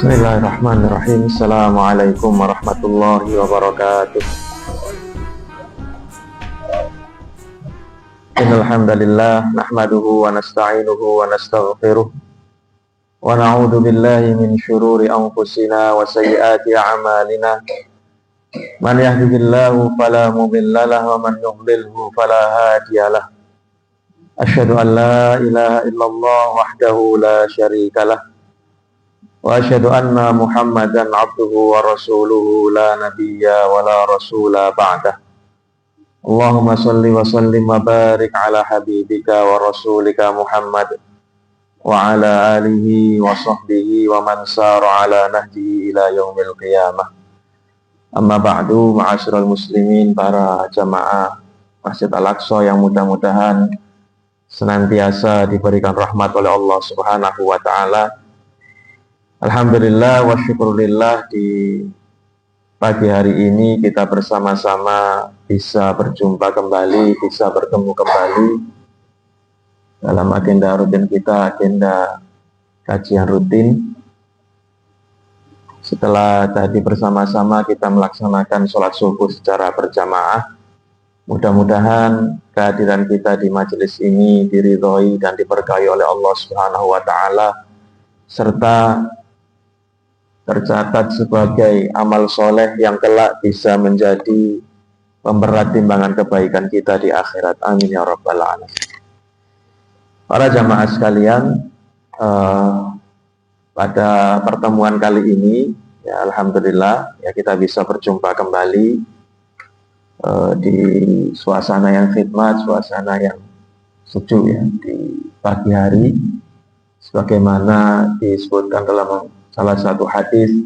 Bismillahirrahmanirrahim. Assalamualaikum warahmatullahi wabarakatuh. Innal hamdalillah nahmaduhu wa nasta'inuhu wa nastaghfiruh wa na'udzu billahi min syururi anfusina wa sayyiati a'malina. Man yahdihillahu fala mudilla lahu wa man yudlilhu fala hadiyalah. Asyhadu an la ilaha illallah wahdahu la syarikalah wa asyhadu anna Muhammadan abduhu wa rasuluhu la nabiyya wa la rasula ba'dah. Allahumma salli wa sallim wa barik ala habibika wa rasulika Muhammad wa ala alihi wa sahbihi wa man sara ala nahjihi ila yaumil qiyamah. Amma ba'du, ma'asyiral muslimin, para jamaah Masjid Al-Aqsa yang mudah-mudahan senantiasa diberikan rahmat oleh Allah Subhanahu wa taala. Alhamdulillah wa syukurillah, di pagi hari ini kita bersama-sama bisa berjumpa kembali, bisa bertemu kembali dalam agenda rutin kita, agenda kajian rutin. Setelah tadi bersama-sama kita melaksanakan sholat subuh secara berjamaah, mudah-mudahan kehadiran kita di majelis ini diridhoi dan diberkahi oleh Allah Subhanahu wa taala, serta tercatat sebagai amal soleh yang kelak bisa menjadi pemberat timbangan kebaikan kita di akhirat. Amin ya rabbal alamin. Para jamaah sekalian, pada pertemuan kali ini ya alhamdulillah ya kita bisa berjumpa kembali di suasana yang khidmat, suasana yang sejuk ya di pagi hari, sebagaimana disebutkan dalam salah satu hadis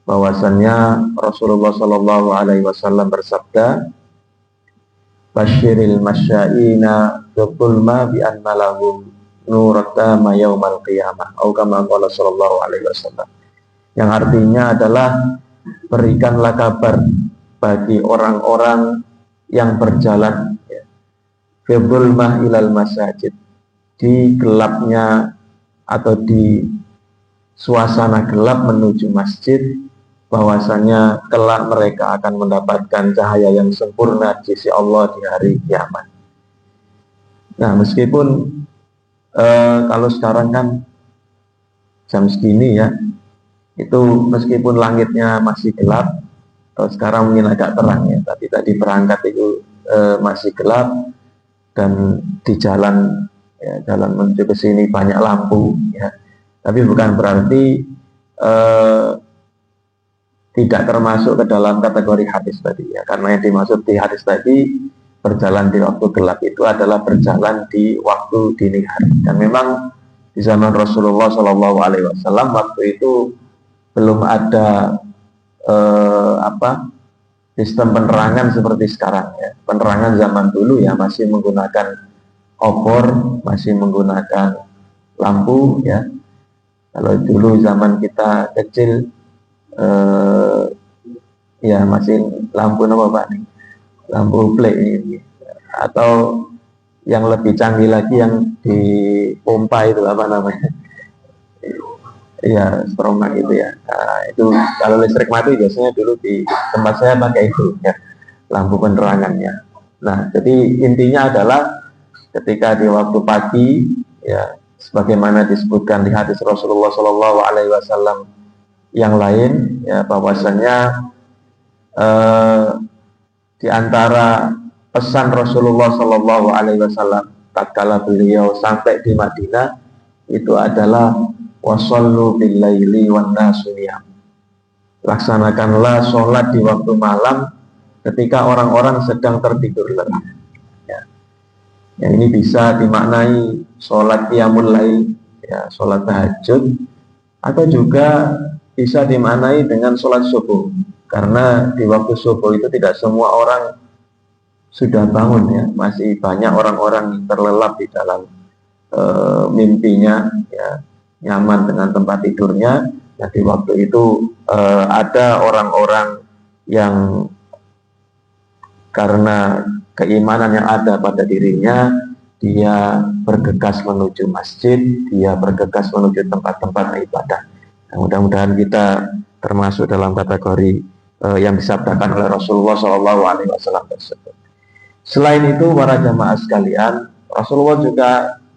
bahwasannya Rasulullah Shallallahu Alaihi Wasallam bersabda, "Basyiril masyaina biqulma bi anna lahum nuratama yaumal qiyamah." Atau kama qala Shallallahu Alaihi Wasallam. Yang artinya adalah berikanlah kabar bagi orang-orang yang berjalan biqulma ilal masajid, di gelapnya atau di suasana gelap menuju masjid, bahwasanya kelak mereka akan mendapatkan cahaya yang sempurna di sisi Allah di hari kiamat. Nah, meskipun kalau sekarang kan jam segini ya, itu meskipun langitnya masih gelap, atau sekarang mungkin agak terang ya, tapi tadi berangkat itu masih gelap, dan di jalan ya, jalan menuju ke sini banyak lampu ya. Tapi bukan berarti tidak termasuk ke dalam kategori hadis tadi ya, karena yang dimaksud di hadis tadi berjalan di waktu gelap itu adalah berjalan di waktu dini hari. Dan memang di zaman Rasulullah Shallallahu Alaihi Wasallam waktu itu belum ada sistem penerangan seperti sekarang ya. Penerangan zaman dulu ya masih menggunakan obor, masih menggunakan lampu ya. Kalau dulu zaman kita kecil ya masih lampu apa Pak? Lampu play ini. Atau yang lebih canggih lagi yang di pompa itu apa namanya? Ya, stromak itu ya. Nah, itu kalau listrik mati biasanya dulu di tempat saya pakai itu ya, lampu penerangannya. Nah, jadi intinya adalah ketika di waktu pagi ya, sebagaimana disebutkan di hadis Rasulullah Shallallahu Alaihi Wasallam yang lain ya, bahwasanya di antara pesan Rasulullah Shallallahu Alaihi Wasallam tatkala beliau sampai di Madinah itu adalah wasallu bil laili wan nasu niyam. Laksanakanlah sholat di waktu malam ketika orang-orang sedang tertidur lelap. Ya, ini bisa dimaknai sholat qiyamul lail, ya, sholat tahajud, atau juga bisa dimaknai dengan sholat subuh, karena di waktu subuh itu tidak semua orang sudah bangun ya, masih banyak orang-orang yang terlelap di dalam mimpinya, ya, nyaman dengan tempat tidurnya. Nah, di waktu itu ada orang-orang yang karena keimanan yang ada pada dirinya, dia bergegas menuju masjid, dia bergegas menuju tempat-tempat ibadah. Mudah-mudahan kita termasuk dalam kategori yang disabdakan oleh Rasulullah SAW tersebut. Selain itu, para jamaah sekalian, Rasulullah juga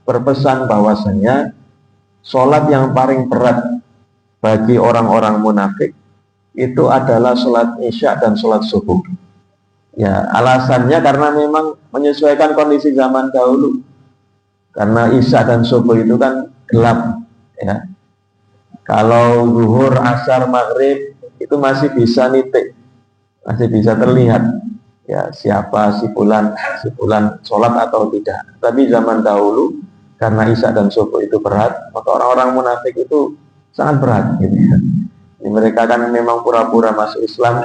berpesan bahwasanya sholat yang paling berat bagi orang-orang munafik itu adalah sholat isya dan sholat subuh. Ya, alasannya karena memang menyesuaikan kondisi zaman dahulu. Karena isya dan subuh itu kan gelap, ya. Kalau zuhur, asar, maghrib itu masih bisa nitik, masih bisa terlihat, ya, siapa si fulan sholat atau tidak. Tapi zaman dahulu karena isya dan subuh itu berat, maka orang-orang munafik itu sangat berat, gitu ya. Mereka kan memang pura-pura masuk Islam,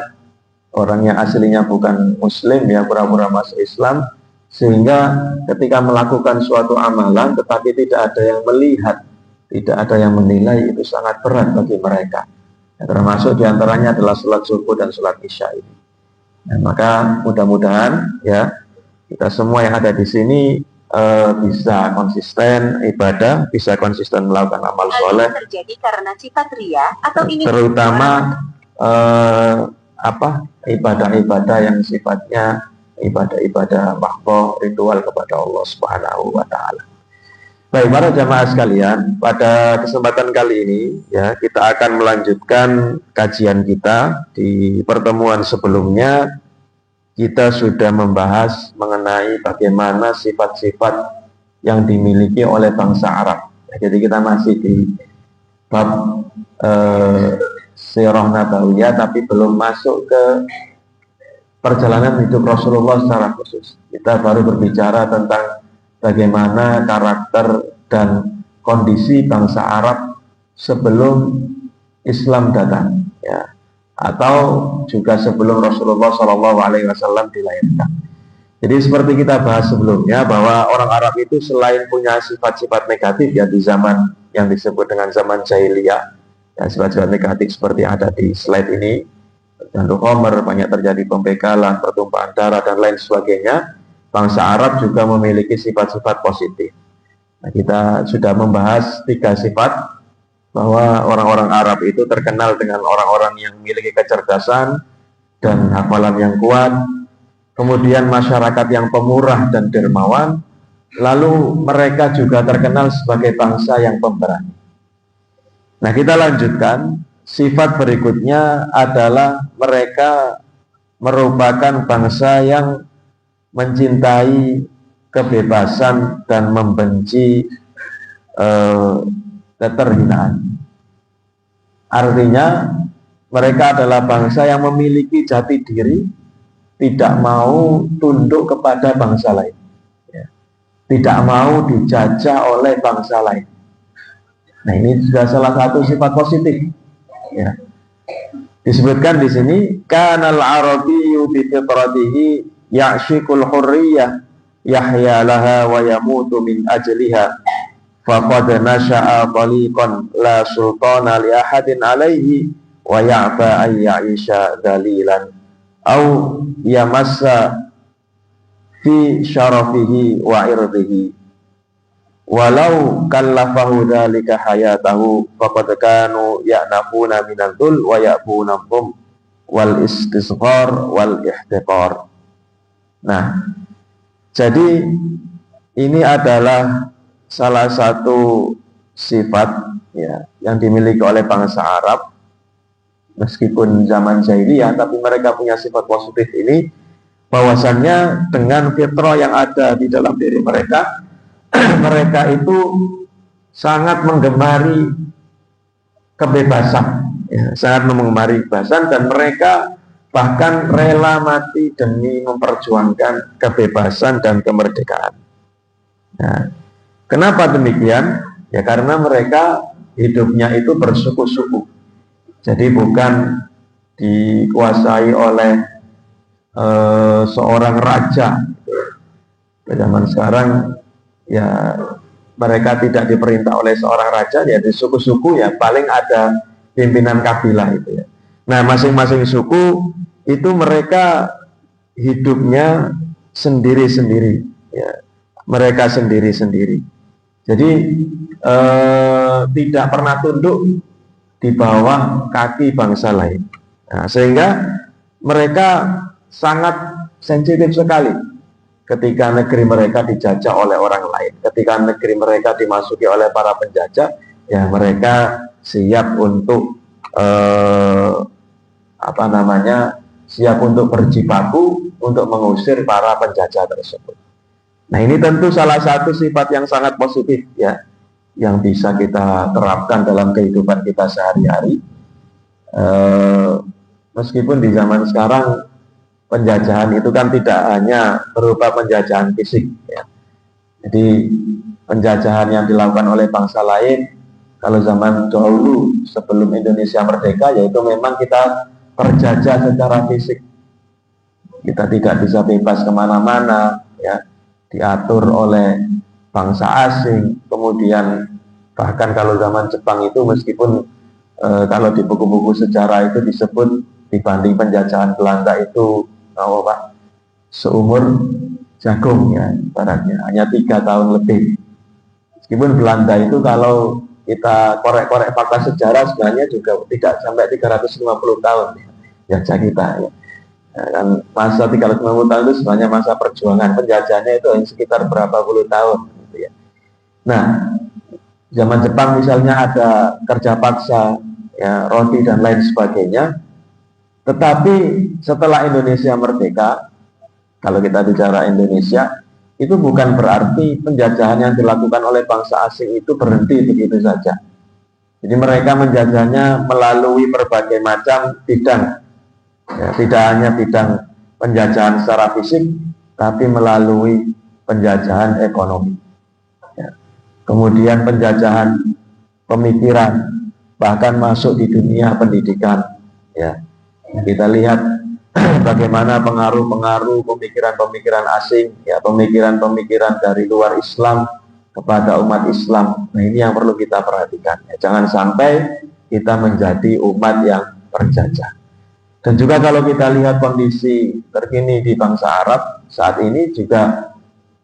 orang yang aslinya bukan Muslim, ya, pura-pura masuk Islam, sehingga ketika melakukan suatu amalan tetapi tidak ada yang melihat, tidak ada yang menilai, itu sangat berat bagi mereka. Ya, termasuk diantaranya adalah sholat subuh dan sholat isya ini. Nah, maka mudah-mudahan ya kita semua yang ada di sini bisa konsisten ibadah, bisa konsisten melakukan amal soleh. Terjadi karena sifat ria atau ini terutama ibadah-ibadah yang sifatnya ibadah-ibadah mahdoh, ritual kepada Allah Subhanahu wa Ta'ala. Baik, para jamaah sekalian, pada kesempatan kali ini ya kita akan melanjutkan kajian kita. Di pertemuan sebelumnya kita sudah membahas mengenai bagaimana sifat-sifat yang dimiliki oleh bangsa Arab. Jadi kita masih di bab sirah nabawiyah, tapi belum masuk ke perjalanan hidup Rasulullah secara khusus. Kita baru berbicara tentang bagaimana karakter dan kondisi bangsa Arab sebelum Islam datang, ya, atau juga sebelum Rasulullah SAW dilahirkan. Jadi seperti kita bahas sebelumnya bahwa orang Arab itu selain punya sifat-sifat negatif ya di zaman yang disebut dengan zaman jahiliyah, ya, sifat-sifat negatif seperti ada di slide ini, dan khamr, banyak terjadi pembekalan, pertumpahan darah dan lain sebagainya. Bangsa Arab juga memiliki sifat-sifat positif. Nah, kita sudah membahas 3 sifat, bahwa orang-orang Arab itu terkenal dengan orang-orang yang memiliki kecerdasan dan hafalan yang kuat, kemudian masyarakat yang pemurah dan dermawan, lalu mereka juga terkenal sebagai bangsa yang pemberani. Nah, kita lanjutkan. Sifat berikutnya adalah mereka merupakan bangsa yang mencintai kebebasan dan membenci keterhinaan. Artinya mereka adalah bangsa yang memiliki jati diri, tidak mau tunduk kepada bangsa lain, ya, tidak mau dijajah oleh bangsa lain. Nah, ini sudah salah satu sifat positif. Ya. Disebutkan di sini kanal arabiyyu bi fitratihi ya'shikul hurriyah yahya laha wa yamutu min ajliha faqad nasha'a taliqan la sultana li ahadin alaihi wa ya'ba ay ya'isha dalilan au yamassa fi syarafihi wa irdihi walau kallafahu dzalika hayatahu faqad kanu ya'nafuna minadul wa ya'bunahum wal istisghar wal ihtiqar. Nah, jadi ini adalah salah satu sifat ya yang dimiliki oleh bangsa Arab meskipun zaman jahiliyah, tapi mereka punya sifat positif ini, bahwasannya dengan fitrah yang ada di dalam diri mereka, mereka itu sangat menggemari kebebasan, ya, sangat menggemari kebebasan, dan mereka bahkan rela mati demi memperjuangkan kebebasan dan kemerdekaan. Nah, kenapa demikian? Ya karena mereka hidupnya itu bersuku-suku, jadi bukan dikuasai oleh seorang raja. Zaman sekarang ya mereka tidak diperintah oleh seorang raja, ya di suku-suku ya paling ada pimpinan kabilah itu ya. Nah, masing-masing suku itu mereka hidupnya sendiri-sendiri ya. Mereka sendiri-sendiri. Jadi tidak pernah tunduk di bawah kaki bangsa lain. Nah, sehingga mereka sangat sensitif sekali ketika negeri mereka dijajah oleh orang lain, ketika negeri mereka dimasuki oleh para penjajah, ya mereka siap untuk siap untuk berjibaku untuk mengusir para penjajah tersebut. Nah, ini tentu salah satu sifat yang sangat positif ya, yang bisa kita terapkan dalam kehidupan kita sehari-hari. Meskipun di zaman sekarang penjajahan itu kan tidak hanya berupa penjajahan fisik ya. Jadi penjajahan yang dilakukan oleh bangsa lain kalau zaman dahulu sebelum Indonesia merdeka, yaitu memang kita terjajah secara fisik. Kita tidak bisa bebas kemana-mana ya, diatur oleh bangsa asing. Kemudian bahkan kalau zaman Jepang itu meskipun kalau di buku-buku sejarah itu disebut dibanding penjajahan Belanda itu seumur jagung ya, ibaratnya hanya 3 tahun lebih. Meskipun Belanda itu kalau kita korek-korek fakta sejarah sebenarnya juga tidak sampai 350 tahun ya kita ya. Dan masa 350 tahun itu sebenarnya masa perjuangan, penjajahannya itu hanya sekitar berapa puluh tahun gitu ya. Nah, zaman Jepang misalnya ada kerja paksa ya, roti dan lain sebagainya. Tetapi setelah Indonesia merdeka, kalau kita bicara Indonesia, itu bukan berarti penjajahan yang dilakukan oleh bangsa asing itu berhenti begitu saja. Jadi mereka menjajahnya melalui berbagai macam bidang, ya, tidak hanya bidang penjajahan secara fisik, tapi melalui penjajahan ekonomi, ya. Kemudian penjajahan pemikiran, bahkan masuk di dunia pendidikan, ya. Kita lihat bagaimana pengaruh-pengaruh pemikiran-pemikiran asing, ya, pemikiran-pemikiran dari luar Islam kepada umat Islam. Nah, ini yang perlu kita perhatikan. Ya, jangan sampai kita menjadi umat yang terjajah. Dan juga kalau kita lihat kondisi terkini di bangsa Arab saat ini juga,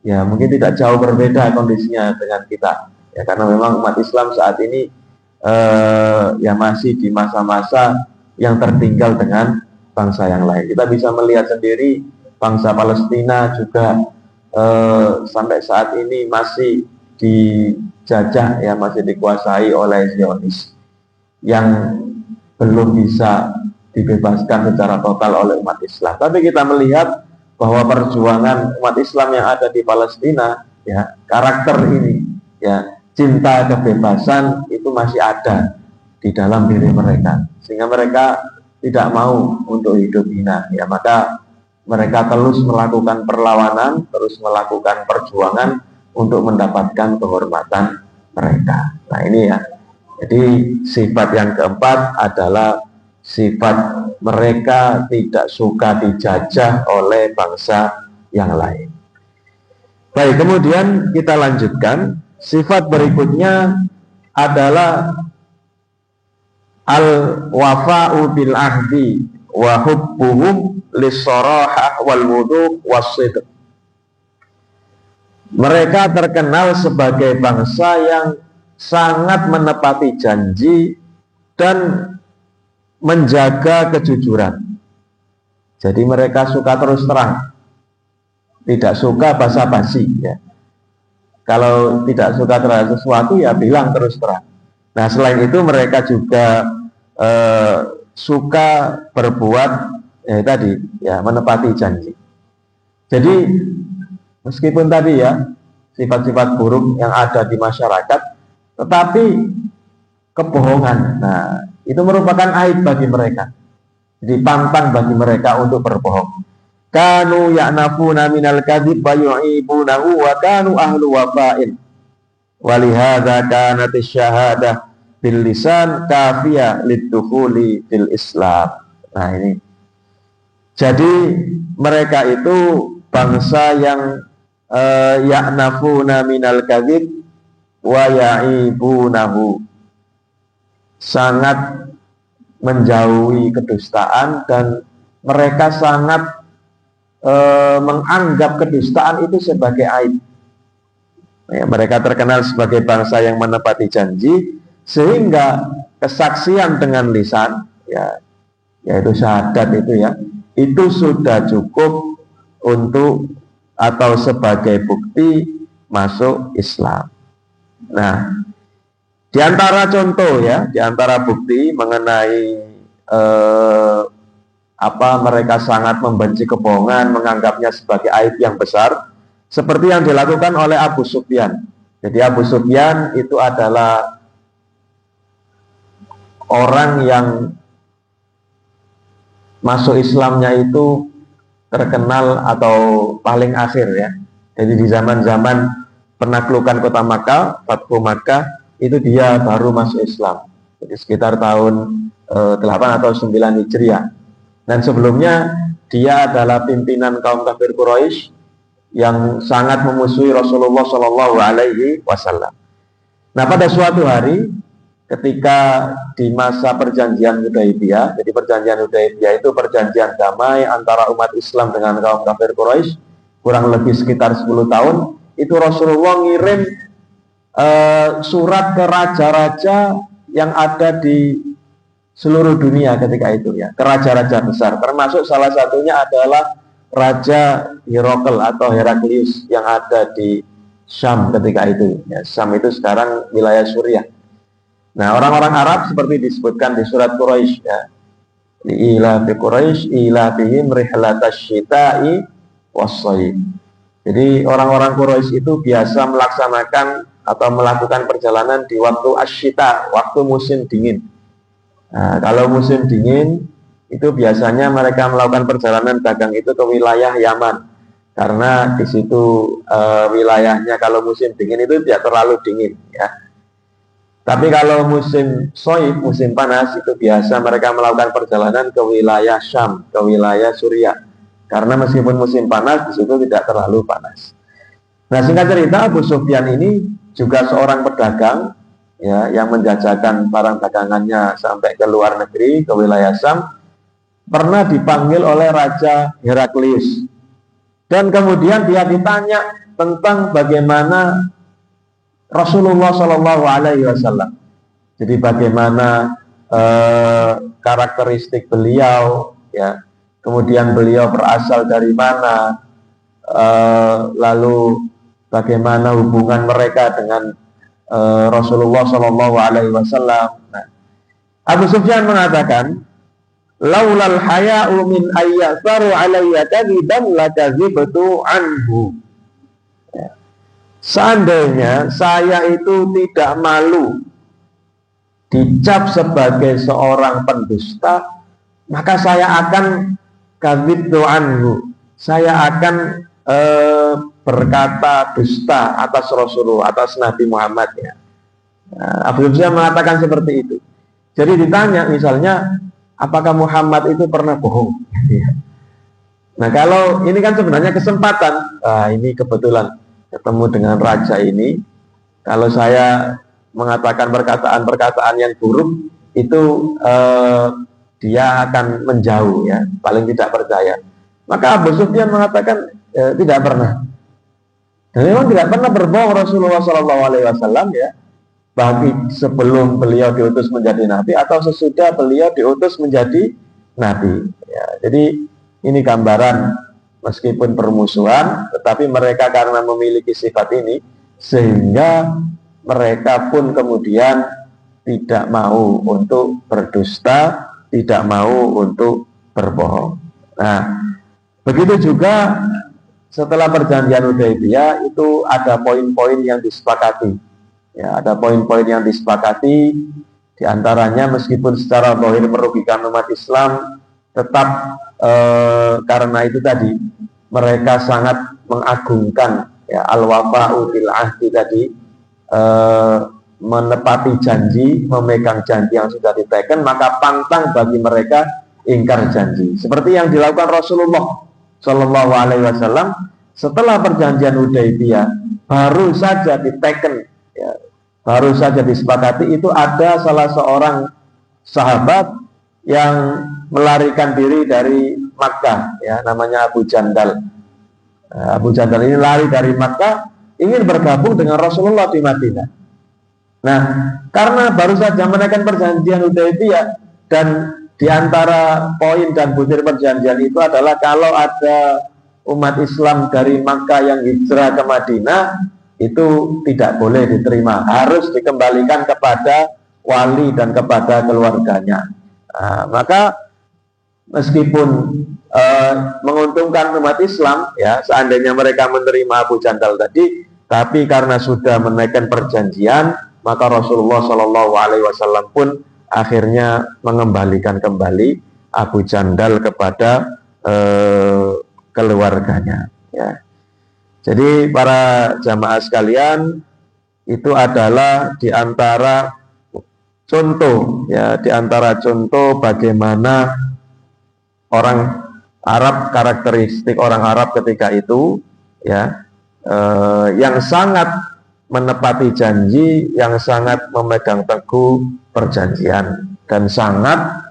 ya mungkin tidak jauh berbeda kondisinya dengan kita. Ya, karena memang umat Islam saat ini ya masih di masa-masa yang tertinggal dengan bangsa yang lain. Kita bisa melihat sendiri bangsa Palestina juga sampai saat ini masih dijajah, ya masih dikuasai oleh Zionis yang belum bisa dibebaskan secara total oleh umat Islam. Tapi kita melihat bahwa perjuangan umat Islam yang ada di Palestina, ya karakter ini, ya cinta kebebasan itu masih ada di dalam diri mereka, sehingga mereka tidak mau untuk hidup hina, ya maka mereka terus melakukan perlawanan, terus melakukan perjuangan untuk mendapatkan kehormatan mereka. Nah ini ya, jadi sifat yang keempat adalah sifat mereka tidak suka dijajah oleh bangsa yang lain. Baik, kemudian kita lanjutkan. Sifat berikutnya adalah al-wafa'u bil ahdi wa hubbuhum lis-sarahah wal wudu' was-sidq. Mereka terkenal sebagai bangsa yang sangat menepati janji dan menjaga kejujuran. Jadi mereka suka terus terang, tidak suka basa-basi ya. Kalau tidak suka terhadap sesuatu ya bilang terus terang. Nah, selain itu mereka juga suka berbuat tadi ya, menepati janji. Jadi meskipun tadi ya sifat-sifat buruk yang ada di masyarakat, tetapi kebohongan, nah itu merupakan aib bagi mereka. Jadi pantang bagi mereka untuk berbohong. Kanu ya'nafuna minal kadhib wa yu'ibunahu wa kanu ahlu wafa'in. Walihada kanatis syahadah bil lisan kafiyah lidukhuli bil Islam. Nah ini. Jadi mereka itu bangsa yang ya'nafuna minal kadhib wa ya'ibunahu, sangat menjauhi kedustaan dan mereka sangat menganggap kedustaan itu sebagai aib. Ya, mereka terkenal sebagai bangsa yang menepati janji, Sehingga kesaksian dengan lisan, ya, yaitu syahadat itu sudah cukup untuk atau sebagai bukti masuk Islam. Nah, di antara contoh ya, di antara bukti mengenai mereka sangat membenci kebohongan, menganggapnya sebagai aib yang besar, seperti yang dilakukan oleh Abu Sufyan. Jadi Abu Sufyan itu adalah orang yang masuk Islamnya itu terkenal atau paling akhir ya. Jadi di zaman-zaman penaklukan kota Makkah, Fathu Makkah, itu dia baru masuk Islam. Jadi sekitar tahun 8 atau 9 Hijriah. Dan sebelumnya dia adalah pimpinan kaum kafir Quraisy yang sangat memusuhi Rasulullah Shallallahu Alaihi Wasallam. Nah, pada suatu hari ketika di masa perjanjian Hudaybiyah, jadi perjanjian Hudaybiyah itu perjanjian damai antara umat Islam dengan kaum kafir Quraisy, kurang lebih sekitar 10 tahun, itu Rasulullah ngirim surat ke raja-raja yang ada di seluruh dunia ketika itu ya, ke raja-raja besar, termasuk salah satunya adalah Raja Herakl atau Heraklius yang ada di Syam ketika itu. Ya, Syam itu sekarang wilayah Suriah. Nah, orang-orang Arab seperti disebutkan di surat Quraisy ya. Ila fi Quraisy ila bihim rihlatash syita'i was-shayf. Jadi orang-orang Quraisy itu biasa melaksanakan atau melakukan perjalanan di waktu asyita, waktu musim dingin. Nah, kalau musim dingin itu biasanya mereka melakukan perjalanan dagang itu ke wilayah Yaman, karena di situ wilayahnya kalau musim dingin itu tidak terlalu dingin ya. Tapi kalau musim soif, musim panas, itu biasa mereka melakukan perjalanan ke wilayah Syam, ke wilayah Suriah. Karena meskipun musim panas, di situ tidak terlalu panas. Nah, singkat cerita, Abu Sufyan ini juga seorang pedagang, ya, yang menjajakan barang dagangannya sampai ke luar negeri, ke wilayah Syam, pernah dipanggil oleh Raja Heraklius. Dan kemudian dia ditanya tentang bagaimana Rasulullah Shallallahu Alaihi Wasallam. Jadi bagaimana karakteristik beliau, ya. Kemudian beliau berasal dari mana, lalu bagaimana hubungan mereka dengan Rasulullah Shallallahu Alaihi Wasallam. Nah, Abu Sufyan mengatakan, laulal haya'u min ayyasaru alayya kadiban lakazibtu anhu. Seandainya saya itu tidak malu dicap sebagai seorang pendusta, maka saya akan kadzibtu anhu. Saya akan berkata dusta atas Rasulullah, atas Nabi Muhammad ya. Nah, Abu Sufyan mengatakan seperti itu. Jadi ditanya misalnya, apakah Muhammad itu pernah bohong? Nah, kalau ini kan sebenarnya kesempatan. Ini kebetulan ketemu dengan raja ini. Kalau saya mengatakan perkataan-perkataan yang buruk, itu dia akan menjauh ya, paling tidak percaya. Maka Abu Sufyan mengatakan tidak pernah. Dan memang tidak pernah berbohong Rasulullah SAW ya, baik sebelum beliau diutus menjadi nabi atau sesudah beliau diutus menjadi nabi. Ya, jadi ini gambaran meskipun permusuhan, tetapi mereka karena memiliki sifat ini, sehingga mereka pun kemudian tidak mau untuk berdusta, tidak mau untuk berbohong. Nah, begitu juga setelah perjanjian Hudaybiyah itu ada poin-poin yang disepakati. Ya, ada poin-poin yang disepakati, diantaranya meskipun secara zahir merugikan umat Islam, tetap karena itu tadi mereka sangat mengagungkan ya, al-wafa'u bil ahdi tadi, menepati janji, memegang janji yang sudah ditekan, maka pantang bagi mereka ingkar janji. Seperti yang dilakukan Rasulullah Shallallahu Alaihi Wasallam setelah perjanjian Hudaybiyah, baru saja diteken, ya, baru saja disepakati, itu ada salah seorang sahabat yang melarikan diri dari Makkah, ya, namanya Abu Jandal. Abu Jandal ini lari dari Makkah, ingin bergabung dengan Rasulullah di Madinah. Nah, karena baru saja menaikkan perjanjian Hudaybiyah dan di antara poin dan butir perjanjian itu adalah kalau ada umat Islam dari Makkah yang hijrah ke Madinah itu tidak boleh diterima, harus dikembalikan kepada wali dan kepada keluarganya. Nah, maka meskipun menguntungkan umat Islam, ya seandainya mereka menerima Abu Jandal tadi, tapi karena sudah menaikkan perjanjian, maka Rasulullah Shallallahu Alaihi Wasallam pun akhirnya mengembalikan kembali Abu Jandal kepada keluarganya. Ya. Jadi para jamaah sekalian, itu adalah di antara contoh, ya, di antara contoh bagaimana orang Arab, karakteristik orang Arab ketika itu, ya, yang sangat menepati janji, yang sangat memegang teguh perjanjian, dan sangat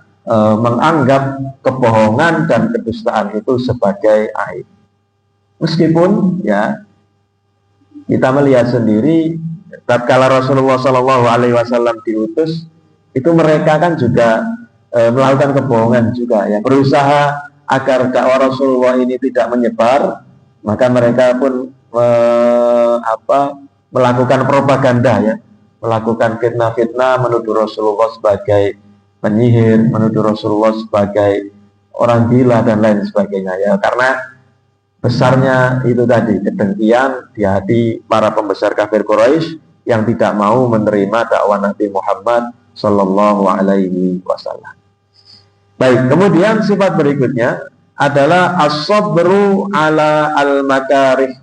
menganggap kebohongan dan kedustaan itu sebagai aib. Meskipun ya kita melihat sendiri, tatkala Rasulullah Shallallahu Alaihi Wasallam diutus, itu mereka kan juga melakukan kebohongan juga, ya, berusaha agar dakwah Rasulullah ini tidak menyebar, maka mereka pun melakukan propaganda, ya, melakukan fitnah-fitnah, menuduh Rasulullah sebagai penyihir, menuduh Rasulullah sebagai orang gila dan lain sebagainya, ya, karena besarnya itu tadi kedengkian di hati para pembesar kafir Quraisy yang tidak mau menerima dakwah Nabi Muhammad Sallallahu Alaihi Wasallam. Baik, kemudian sifat berikutnya adalah as-sabru ala al-makarih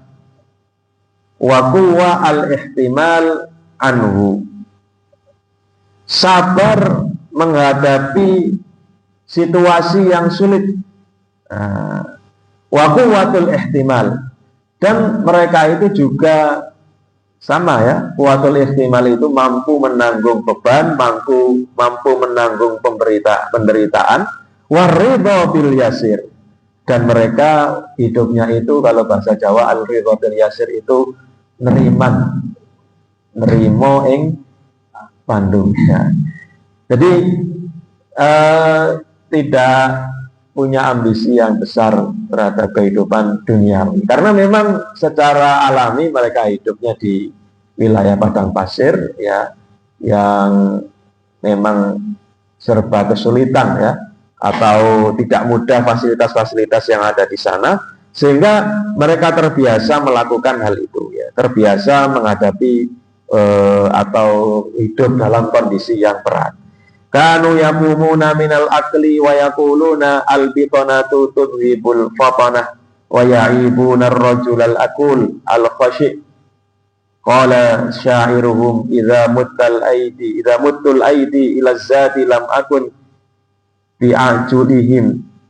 wa quwwa al-ihtimal anhu. Sabar menghadapi situasi yang sulit. Wa quwwatul ihtimal, dan mereka itu juga sama, ya, quwwatul ihtimal itu mampu menanggung beban, mampu menanggung penderitaan, waridha bil yasir, dan mereka hidupnya itu kalau bahasa Jawa al-ridha bil yasir itu neriman, nerimo ing Bandung, ya. Jadi tidak punya ambisi yang besar terhadap kehidupan duniawi, karena memang secara alami mereka hidupnya di wilayah padang pasir, ya, yang memang serba kesulitan, ya, atau tidak mudah fasilitas-fasilitas yang ada di sana, sehingga mereka terbiasa melakukan hal itu, ya, terbiasa menghadapi atau hidup dalam kondisi yang berat. Kanu yaqumuna minal akli wa yaquluna al-bitanatu tudhibul fatanah wa ya'ibuna ar-rajulal akul al-khashi'. Qala sya'iruhum idza muttul aidi ila zati lam akun bi'ajulihim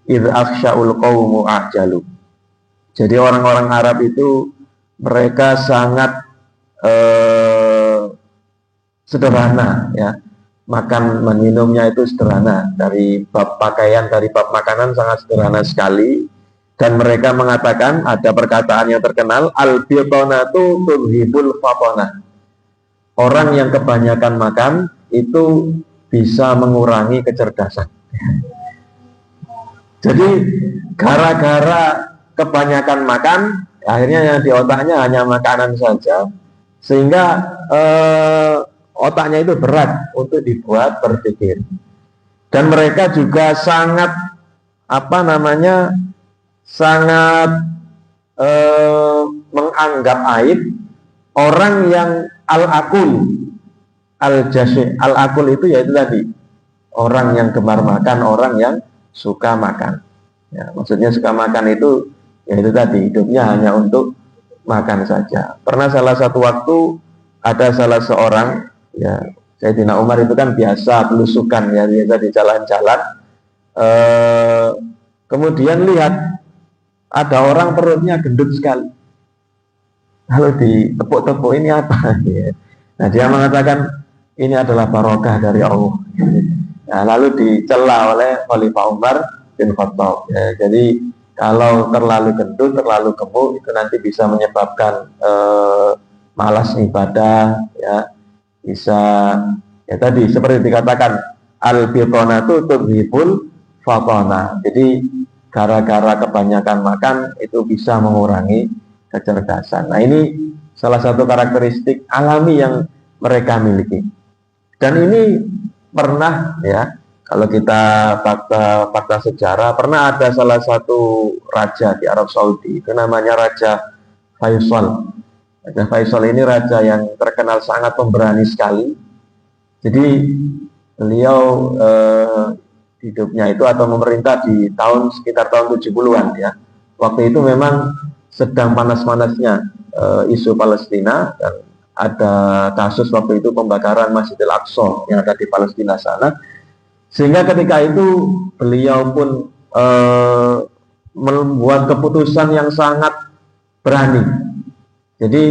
idz akhsha'ul qaumu ajalu. Jadi orang-orang Arab itu mereka sangat sederhana, ya. Makan minumnya itu sederhana, dari bab pakaian, dari bab makanan sangat sederhana sekali, dan mereka mengatakan, ada perkataan yang terkenal, al-bitonatu tudhibul fatonah, orang yang kebanyakan makan itu bisa mengurangi kecerdasan. Jadi gara-gara kebanyakan makan, akhirnya yang di otaknya hanya makanan saja, sehingga otaknya itu berat untuk dibuat berpikir. Dan mereka juga sangat sangat menganggap aib orang yang al-akul, al-jasy'. Al-akul itu yaitu tadi orang yang gemar makan, orang yang suka makan, ya, maksudnya suka makan itu yaitu tadi hidupnya hanya untuk makan saja. Pernah salah satu waktu ada salah seorang, ya, Sayyidina Umar itu kan biasa belusukan, ya, biasa di jalan-jalan. Kemudian lihat ada orang perutnya gendut sekali. Lalu ditepuk-tepuk, ini apa? Nah, dia mengatakan ini adalah barokah dari Allah. Nah, lalu dicela oleh Khalifah Umar bin Khattab. Ya, jadi kalau terlalu gendut, terlalu gemuk itu nanti bisa menyebabkan malas ibadah, ya. bisa ya tadi seperti dikatakan al-bitonatu tudhibul fatona. Jadi gara-gara kebanyakan makan itu bisa mengurangi kecerdasan. Nah, ini salah satu karakteristik alami yang mereka miliki. Dan ini pernah ya, kalau kita fakta sejarah, pernah ada salah satu raja di Arab Saudi, itu namanya Raja Faisal. Raja Faisal ini raja yang terkenal sangat pemberani sekali. Jadi beliau hidupnya itu atau memerintah di sekitar tahun 70-an ya. Waktu itu memang sedang panas-panasnya isu Palestina, dan ada kasus waktu itu pembakaran Masjidil Aqsa yang ada di Palestina sana. Sehingga ketika itu beliau pun membuat keputusan yang sangat berani. Jadi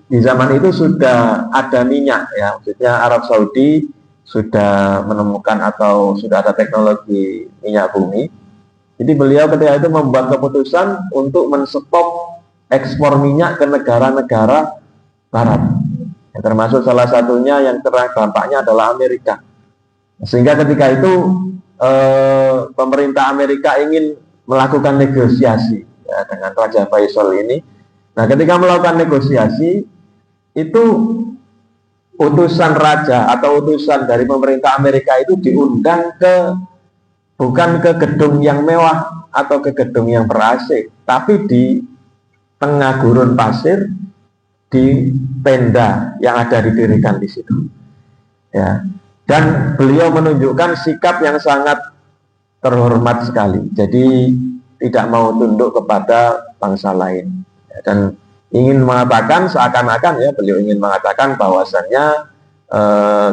di zaman itu sudah ada minyak ya, maksudnya Arab Saudi sudah menemukan atau sudah ada teknologi minyak bumi. Jadi beliau ketika itu membuat keputusan untuk menstop ekspor minyak ke negara-negara barat. Ya, termasuk salah satunya yang terkena dampaknya adalah Amerika. Sehingga ketika itu pemerintah Amerika ingin melakukan negosiasi ya, dengan Raja Faisal ini. Nah, ketika melakukan negosiasi itu utusan raja atau utusan dari pemerintah Amerika itu diundang bukan ke gedung yang mewah atau ke gedung yang ber-AC, tapi di tengah gurun pasir di tenda yang ada didirikan di situ. Ya. Dan beliau menunjukkan sikap yang sangat terhormat sekali. Jadi tidak mau tunduk kepada bangsa lain. Ya, dan ingin mengatakan seakan-akan ya, beliau ingin mengatakan bahwasannya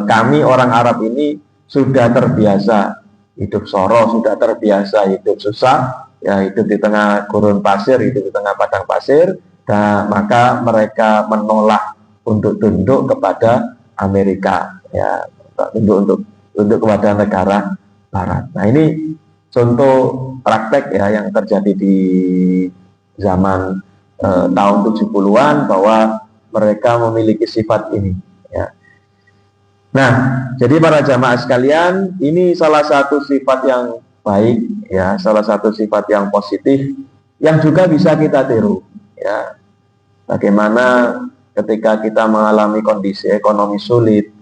kami orang Arab ini sudah terbiasa hidup soro, sudah terbiasa hidup susah, ya, hidup di tengah gurun pasir, hidup di tengah padang pasir, dan maka mereka menolak untuk tunduk kepada Amerika, ya, tunduk kepada negara Barat. Nah, ini contoh praktek ya yang terjadi di zaman tahun 70-an, bahwa mereka memiliki sifat ini ya. Nah, jadi para jamaah sekalian, ini salah satu sifat yang baik ya, salah satu sifat yang positif yang juga bisa kita tiru ya. Bagaimana ketika kita mengalami kondisi ekonomi sulit,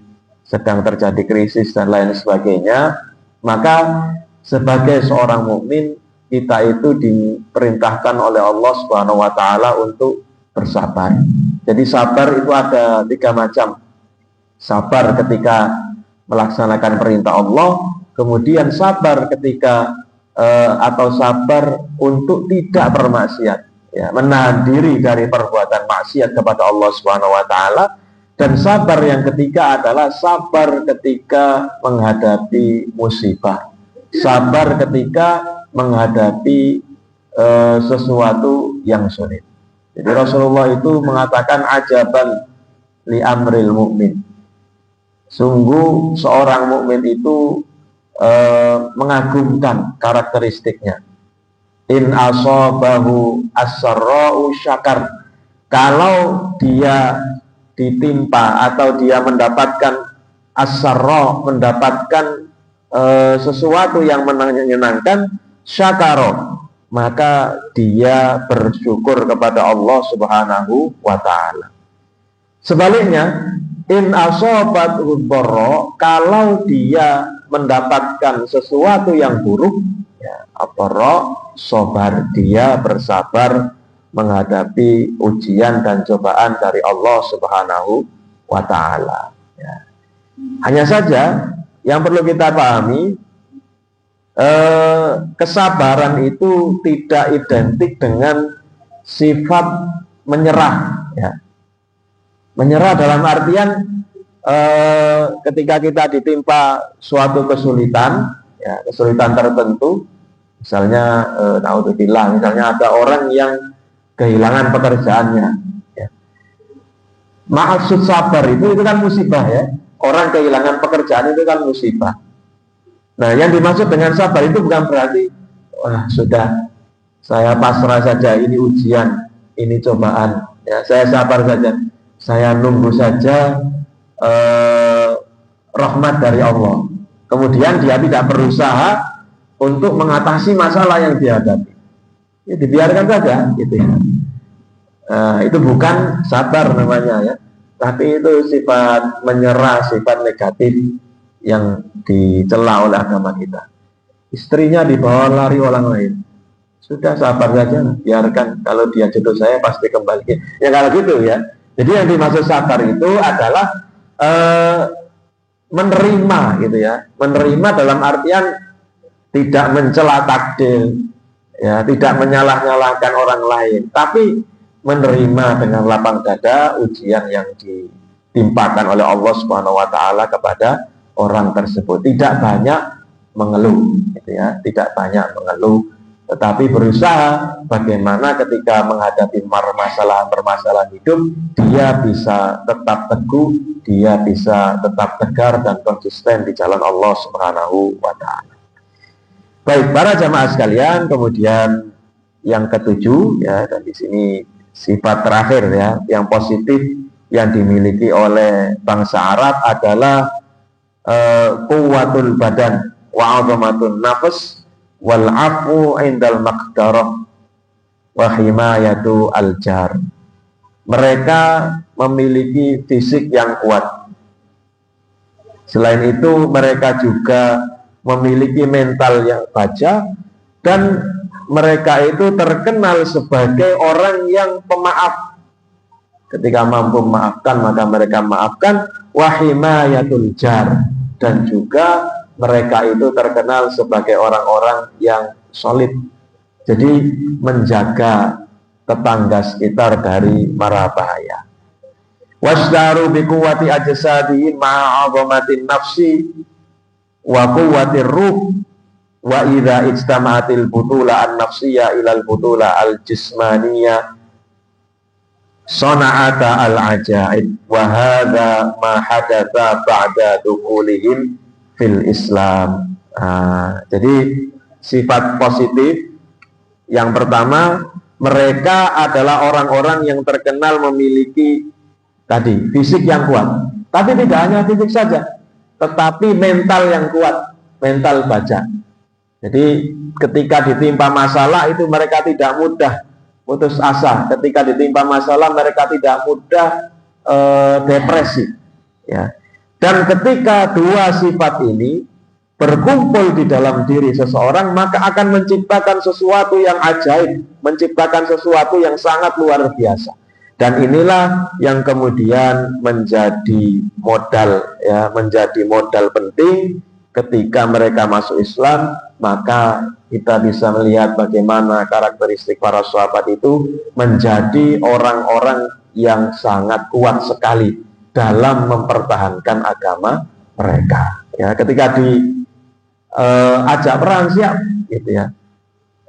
sedang terjadi krisis dan lain sebagainya, maka sebagai seorang mukmin kita itu diperintahkan oleh Allah Subhanahu wa taala untuk bersabar. Jadi sabar itu ada 3 macam. Sabar ketika melaksanakan perintah Allah, kemudian sabar ketika atau sabar untuk tidak bermaksiat, ya, menahan diri dari perbuatan maksiat kepada Allah Subhanahu wa taala. Dan sabar yang ketiga adalah sabar ketika menghadapi musibah. Sabar ketika menghadapi sesuatu yang sulit. Jadi Rasulullah itu mengatakan ajaban li amril mukmin. Sungguh seorang mukmin itu mengagumkan karakteristiknya. In asabahu as-sarra'u syakar. Kalau dia ditimpa atau dia mendapatkan as-sarra, mendapatkan sesuatu yang menyenangkan, syakaro, maka dia bersyukur kepada Allah Subhanahu wa taala. Sebaliknya, in asobathu dharra, kalau dia mendapatkan sesuatu yang buruk, ya, dharra, sabar, dia bersabar menghadapi ujian dan cobaan dari Allah Subhanahu wa taala. Ya. Hanya saja yang perlu kita pahami, kesabaran itu tidak identik dengan sifat menyerah ya. Menyerah dalam artian ketika kita ditimpa suatu kesulitan ya, kesulitan tertentu, misalnya naudzubillah, misalnya ada orang yang kehilangan pekerjaannya ya. Maksud sabar itu kan musibah ya. Orang kehilangan pekerjaan itu kan musibah. Nah, yang dimaksud dengan sabar itu bukan berarti wah sudah saya pasrah saja, ini ujian, ini cobaan, ya saya sabar saja, saya nunggu saja rahmat dari Allah. Kemudian dia tidak berusaha untuk mengatasi masalah yang dihadapi. Ya, dibiarkan saja, gitu ya. Itu bukan sabar namanya ya, tapi itu sifat menyerah, sifat negatif yang dicela oleh agama kita. Istrinya dibawa lari orang lain, sudah sabar saja, biarkan, kalau dia jodoh saya pasti kembali. Ya kalau gitu ya. Jadi yang dimaksud sabar itu adalah menerima, gitu ya. Menerima dalam artian tidak mencela takdir, ya, tidak menyalah-nyalahkan orang lain, tapi menerima dengan lapang dada ujian yang ditimpakan oleh Allah Subhanahu wa taala kepada orang tersebut. Tidak banyak mengeluh, gitu ya, tidak banyak mengeluh, tetapi berusaha bagaimana ketika menghadapi permasalahan hidup dia bisa tetap teguh, dia bisa tetap tegar dan konsisten di jalan Allah Subhanahu wa taala. Baik, para jamaah sekalian, kemudian yang ketujuh ya, dan di sini sifat terakhir ya, yang positif yang dimiliki oleh bangsa Arab adalah quwwatul badan wa 'azamatun nafs wal 'afu 'indal maqdarah wa himayatu al-jar. Mereka memiliki fisik yang kuat. Selain itu mereka juga memiliki mental yang baja, dan mereka itu terkenal sebagai orang yang pemaaf. Ketika mampu memaafkan maka mereka maafkan. Wa himayatul jar, dan juga mereka itu terkenal sebagai orang-orang yang solid. Jadi menjaga tetangga sekitar dari mara bahaya. Wasdaru bi quwwati ajsadihim ma'a 'azamatin nafsi wa quwwatir ruh wa idza ijtama'atil butula an-nafsiyya ilal butula al-jismaniyya sana'ata al-ajaib wa hadza ma hadatha ba'da dukhulihim fil Islam. Jadi sifat positif yang pertama, mereka adalah orang-orang yang terkenal memiliki tadi fisik yang kuat, tapi tidak hanya fisik saja, tetapi mental yang kuat, mental baja. Jadi ketika ditimpa masalah itu mereka tidak mudah putus asa. Ketika ditimpa masalah mereka tidak mudah depresi. Ya. Dan ketika dua sifat ini berkumpul di dalam diri seseorang, maka akan menciptakan sesuatu yang ajaib, menciptakan sesuatu yang sangat luar biasa. Dan inilah yang kemudian menjadi modal, ya, menjadi modal penting ketika mereka masuk Islam. Maka kita bisa melihat bagaimana karakteristik para sahabat itu menjadi orang-orang yang sangat kuat sekali dalam mempertahankan agama mereka. Ya, ketika diajak perang siap, gitu ya.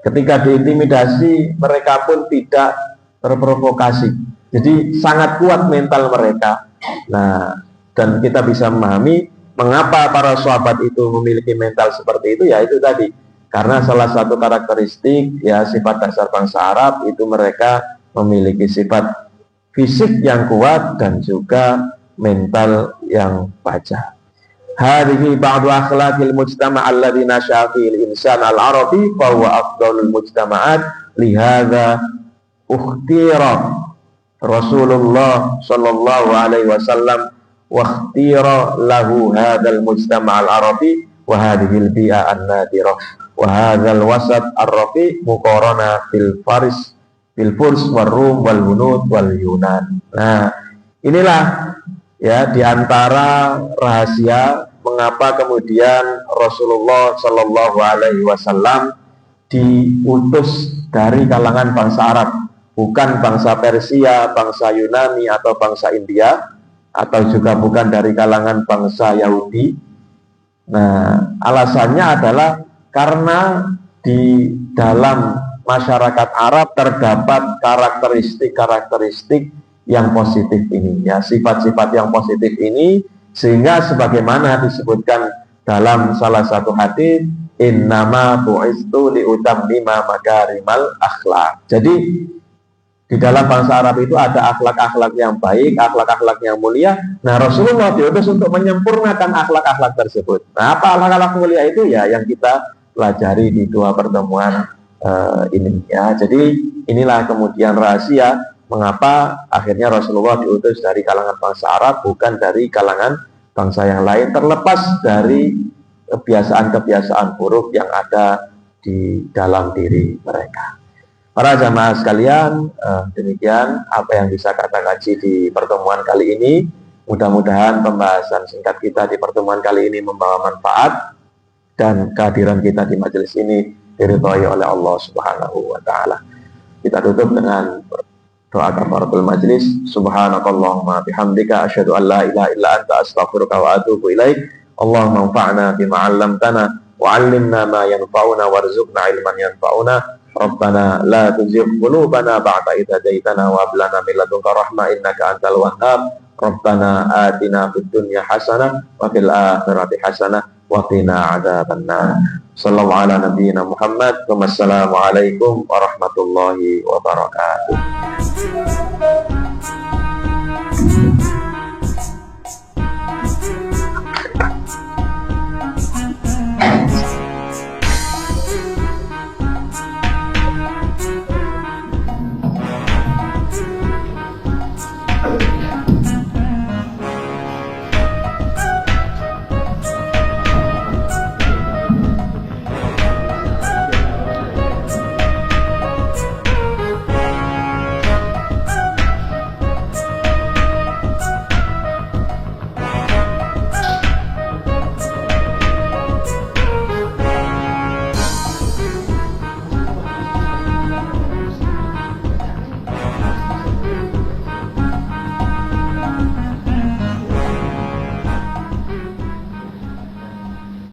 Ketika diintimidasi mereka pun tidak terprovokasi. Jadi sangat kuat mental mereka. Nah, dan kita bisa memahami mengapa para sahabat itu memiliki mental seperti itu, ya itu tadi. Karena salah satu karakteristik ya sifat dasar bangsa Arab itu mereka memiliki sifat fisik yang kuat dan juga mental yang baja. Hadhihi ba'du akhlaqil mujtama' alladhi nasha'a fil insan al-arabi fa huwa afdalul mujtama'at lihadza ukhtira Rasulullah sallallahu alaihi wasallam wa ikhtira lahu hadzal mujtama' al-arabi wa hadhihi al-bi'a an-nadirah wa hadzal wasat ar-rafi muqarana fil furs war rum wal hunud wal yunan. Nah, inilah ya diantara rahasia mengapa kemudian Rasulullah sallallahu alaihi wasallam diutus dari kalangan bangsa Arab, bukan bangsa Persia, bangsa Yunani, atau bangsa India, atau juga bukan dari kalangan bangsa Yahudi. Nah, alasannya adalah karena di dalam masyarakat Arab terdapat karakteristik-karakteristik yang positif ini, ya, sifat-sifat yang positif ini, sehingga sebagaimana disebutkan dalam salah satu hadis, innama bu'istu liutammima makarimal akhlaq. Jadi Di dalam bangsa Arab itu ada akhlak-akhlak yang baik, akhlak-akhlak yang mulia. Nah, Rasulullah diutus untuk menyempurnakan akhlak-akhlak tersebut. Nah, apa akhlak-akhlak mulia itu ya yang kita pelajari di dua pertemuan ini ya. Jadi inilah kemudian rahasia mengapa akhirnya Rasulullah diutus dari kalangan bangsa Arab, bukan dari kalangan bangsa yang lain, terlepas dari kebiasaan-kebiasaan buruk yang ada di dalam diri mereka. Para jamaah sekalian, demikian apa yang bisa kata ngaji di pertemuan kali ini. Mudah-mudahan pembahasan singkat kita di pertemuan kali ini membawa manfaat dan kehadiran kita di majelis ini diridhai oleh Allah Subhanahu wa taala. Kita tutup dengan doa kafaratul majlis. Subhanakallahumma bihamdika asyhadu an la ilaha illa anta astaghfiruka wa atubu ilaik. Allahumma anfa'na bima 'allamtana wa 'allimna ma yanfa'una warzuqna ilman yanfa'una. Rabbana la tuzigh qulubana ba'da idh hadaytana wa hab lana min ladunka rahmah innaka antal wahhab. Rabbana atina fid dunya hasanah wa fil akhirati hasanah wa qina adzabannar. Sallallahu ala nabiyyina Muhammad. Wassalamu alaikum warahmatullahi wabarakatuh.